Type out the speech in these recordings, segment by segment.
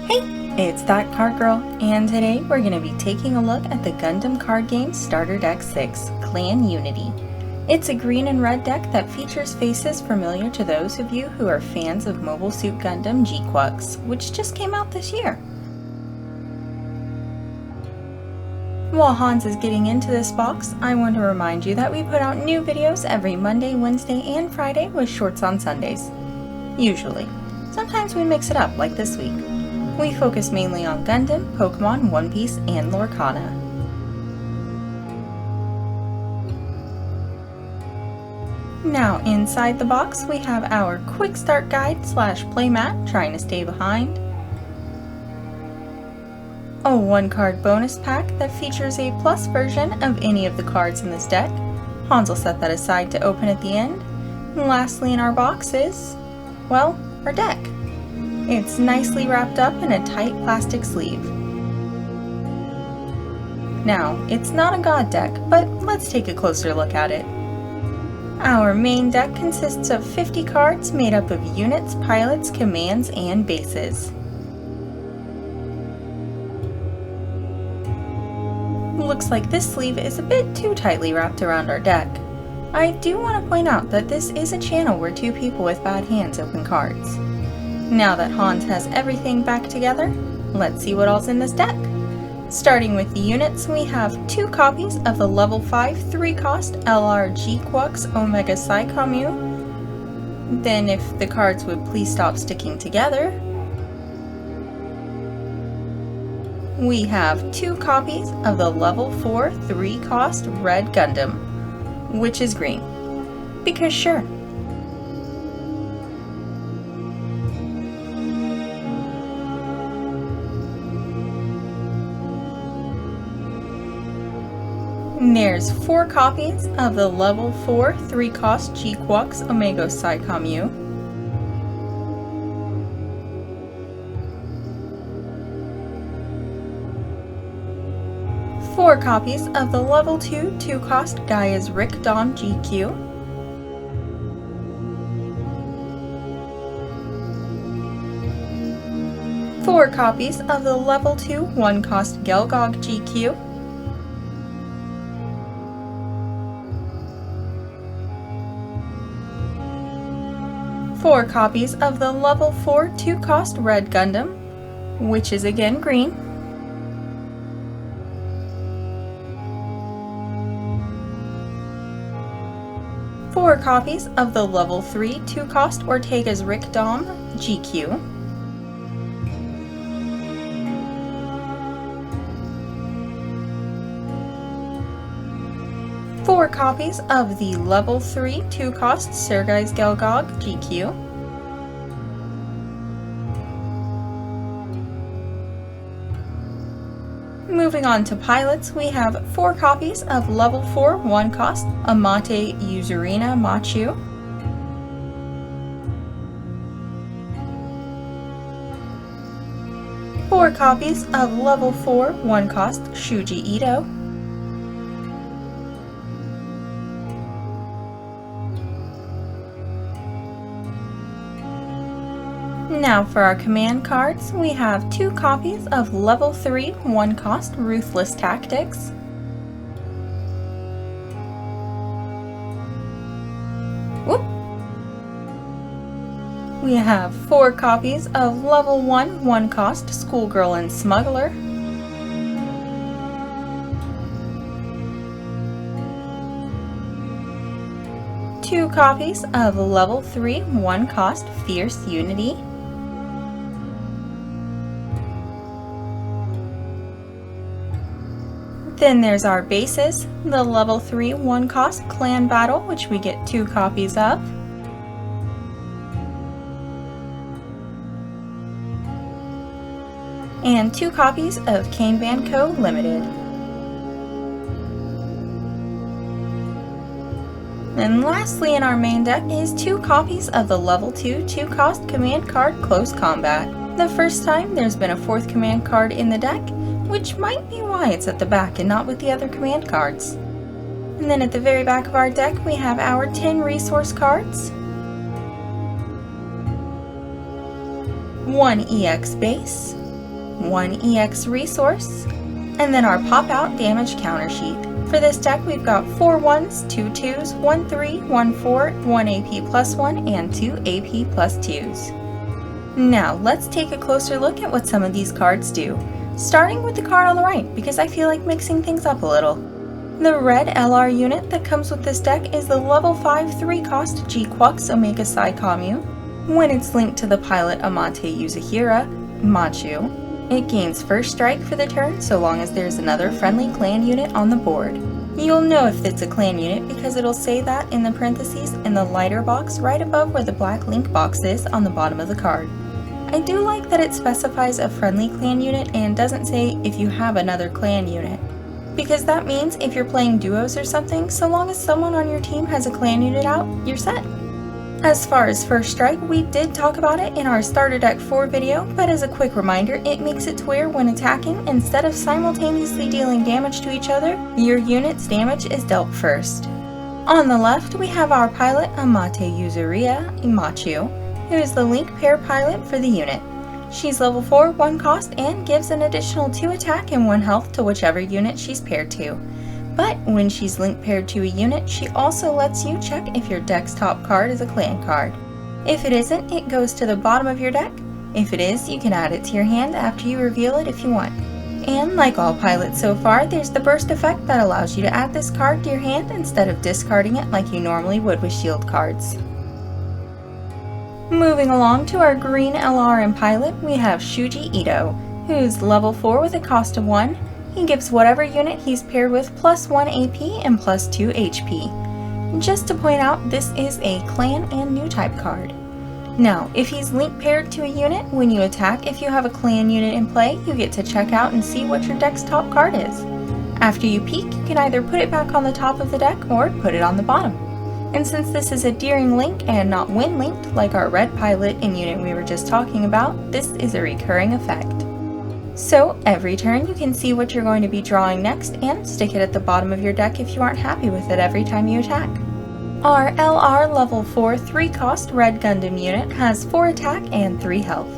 Hey, it's that card girl, and today we're going to be taking a look at the Gundam card game Starter Deck 6, Clan Unity. It's a green and red deck that features faces familiar to those of you who are fans of Mobile Suit Gundam GQuuuuuX, which just came out this year. While Hans is getting into this box, I want to remind you that we put out new videos every Monday, Wednesday, and Friday with shorts on Sundays. Usually. Sometimes we mix it up, like this week. We focus mainly on Gundam, Pokemon, One Piece, and Lorcana. Now, inside the box, we have our quick start guide / playmat, trying to stay behind. A 1-card bonus pack that features a plus version of any of the cards in this deck. Hans will set that aside to open at the end. And lastly in our box is, well, our deck. It's nicely wrapped up in a tight plastic sleeve. Now, it's not a god deck, but let's take a closer look at it. Our main deck consists of 50 cards made up of units, pilots, commands, and bases. Looks like this sleeve is a bit too tightly wrapped around our deck. I do want to point out that this is a channel where two people with bad hands open cards. Now that Hans has everything back together, let's see what all's in this deck. Starting with the units, we have 2 copies of the level 5 3-cost LR GQuuuuuX Omega Psi Commu. Then if the cards would please stop sticking together, we have 2 copies of the level 4 3-cost Red Gundam, which is green, because sure. There's 4 copies of the level 4 3-cost GQuuuuuX Omega Psi Commu. Four copies of the level 2 2-cost Gaia's Rick Dom GQ. Four copies of the level 2 1-cost Gelgog GQ. Four copies of the level 4 2-cost Red Gundam, which is again green. Four copies of the level 3 2-cost Ortega's Rick Dom GQ. Four copies of the level 3 2-cost Sergei's Gelgog GQ. Moving on to pilots, we have 4 copies of level 4 1-cost Amate Yuzurina Machu. Four copies of level 4 1-cost Shuji Ito. Now for our command cards, we have 2 copies of level 3 1-cost Ruthless Tactics. Whoop! We have 4 copies of level 1 1-cost Schoolgirl and Smuggler. Two copies of level 3 1-cost Fierce Unity. Then there's our bases, the level 3 1-cost Clan Battle, which we get 2 copies of. And 2 copies of Kanban Co. Limited. And lastly in our main deck is 2 copies of the level 2 2-cost command card Close Combat. The first time there's been a 4th command card in the deck, which might be why it's at the back and not with the other command cards. And then at the very back of our deck we have our 10 resource cards, 1 EX base, 1 EX resource, and then our pop-out damage counter sheet. For this deck, we've got 4 1s, 2 2s, 1 3, 1 4, 1 AP plus 1, and 2 AP plus 2s. Now, let's take a closer look at what some of these cards do, starting with the card on the right, because I feel like mixing things up a little. The red LR unit that comes with this deck is the level 5 3-cost GQuuuuuuX Omega Psi Commune. When it's linked to the pilot Amate Yuzahira, Machu, it gains first strike for the turn so long as there's another friendly clan unit on the board. You'll know if it's a clan unit because it'll say that in the parentheses in the lighter box right above where the black link box is on the bottom of the card. I do like that it specifies a friendly clan unit and doesn't say if you have another clan unit, because that means if you're playing duos or something, so long as someone on your team has a clan unit out, you're set. As far as first strike, we did talk about it in our starter deck 4 video, but as a quick reminder, it makes it to where when attacking, instead of simultaneously dealing damage to each other, your unit's damage is dealt first. On the left, we have our pilot Amate Yuzahira Machu, who is the link pair pilot for the unit. She's level 4 1 cost and gives an additional 2 attack and 1 health to whichever unit she's paired to. But when she's link paired to a unit, she also lets you check if your deck's top card is a clan card. If it isn't, it goes to the bottom of your deck. If it is, you can add it to your hand after you reveal it if you want. And like all pilots so far, there's the burst effect that allows you to add this card to your hand instead of discarding it like you normally would with shield cards. Moving along to our green LR and pilot, we have Shuji Ito, who's level 4 with a cost of 1. He gives whatever unit he's paired with plus 1 AP and plus 2 HP. Just to point out, this is a clan and new type card. Now, if he's link paired to a unit, when you attack, if you have a clan unit in play, you get to check out and see what your deck's top card is. After you peek, you can either put it back on the top of the deck or put it on the bottom. And since this is a Deering link and not Win linked like our red pilot and unit we were just talking about, this is a recurring effect. So every turn you can see what you're going to be drawing next and stick it at the bottom of your deck if you aren't happy with it every time you attack. Our LR level 4 3-cost red Gundam unit has 4 attack and 3 health.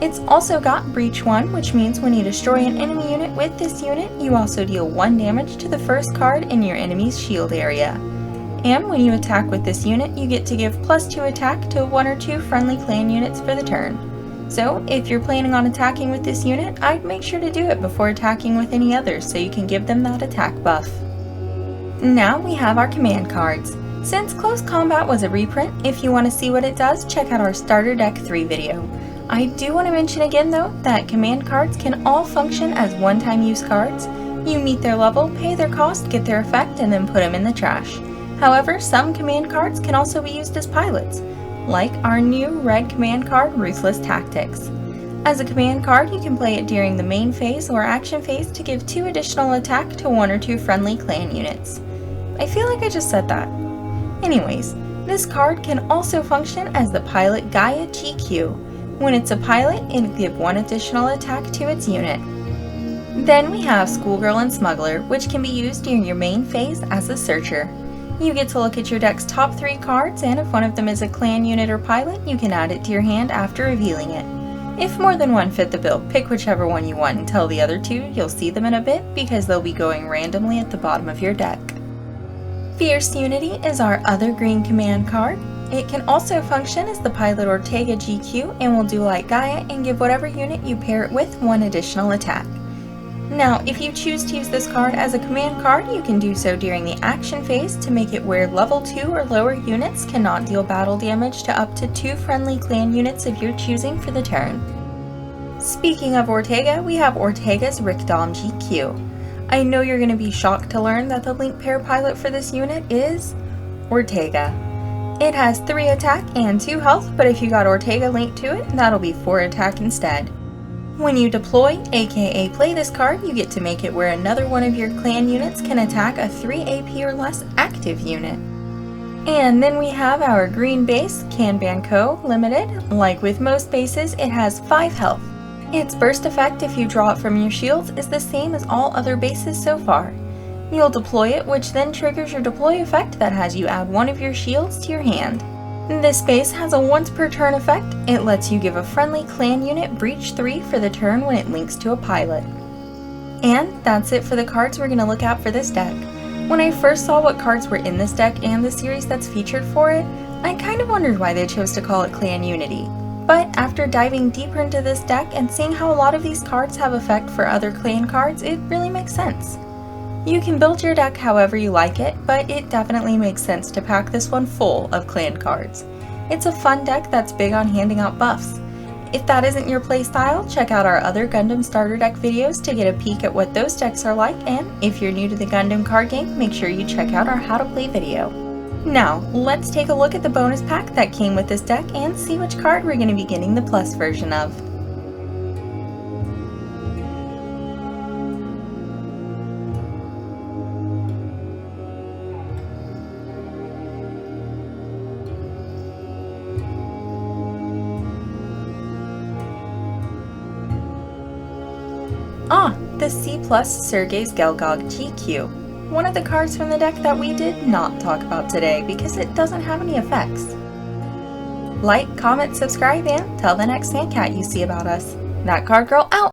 It's also got Breach 1, which means when you destroy an enemy unit with this unit, you also deal 1 damage to the first card in your enemy's shield area. And when you attack with this unit, you get to give plus 2 attack to 1 or 2 friendly clan units for the turn. So if you're planning on attacking with this unit, I'd make sure to do it before attacking with any others so you can give them that attack buff. Now we have our command cards. Since Close Combat was a reprint, if you want to see what it does, check out our Starter Deck 3 video. I do want to mention again though, that command cards can all function as one-time use cards. You meet their level, pay their cost, get their effect, and then put them in the trash. However, some command cards can also be used as pilots, like our new red command card, Ruthless Tactics. As a command card, you can play it during the main phase or action phase to give 2 additional attack to 1 or 2 friendly clan units. I feel like I just said that. Anyways, this card can also function as the pilot Gaia GQ. When it's a pilot, it'll give 1 additional attack to its unit. Then we have Schoolgirl and Smuggler, which can be used during your main phase as a searcher. You get to look at your deck's top 3 cards, and if one of them is a clan unit or pilot, you can add it to your hand after revealing it. If more than one fit the bill, pick whichever one you want and tell the other 2 you'll see them in a bit because they'll be going randomly at the bottom of your deck. Fierce Unity is our other green command card. It can also function as the pilot Ortega GQ and will do like Gaia and give whatever unit you pair it with 1 additional attack. Now, if you choose to use this card as a command card, you can do so during the action phase to make it where level 2 or lower units cannot deal battle damage to up to 2 friendly clan units of your choosing for the turn. Speaking of Ortega, we have Ortega's Rickdom GQ. I know you're going to be shocked to learn that the link pair pilot for this unit is Ortega. It has 3 attack and 2 health, but if you got Ortega linked to it, that'll be 4 attack instead. When you deploy, aka play this card, you get to make it where another one of your clan units can attack a 3 AP or less active unit. And then we have our green base, Kanban Co. Limited. Like with most bases, it has 5 health. Its burst effect if you draw it from your shields is the same as all other bases so far. You'll deploy it, which then triggers your deploy effect that has you add 1 of your shields to your hand. This base has a once per turn effect. It lets you give a friendly clan unit breach 3 for the turn when it links to a pilot. And that's it for the cards we're going to look at for this deck. When I first saw what cards were in this deck and the series that's featured for it, I kind of wondered why they chose to call it Clan Unity. But after diving deeper into this deck and seeing how a lot of these cards have effect for other clan cards, it really makes sense. You can build your deck however you like it, but it definitely makes sense to pack this one full of clan cards. It's a fun deck that's big on handing out buffs. If that isn't your playstyle, check out our other Gundam starter deck videos to get a peek at what those decks are like, and if you're new to the Gundam card game, make sure you check out our how to play video. Now, let's take a look at the bonus pack that came with this deck and see which card we're going to be getting the plus version of. The C+ Sergei's Gelgog GQ, one of the cards from the deck that we did not talk about today because it doesn't have any effects. Like, comment, subscribe, and tell the next Sandcat you see about us. That Card Girl out!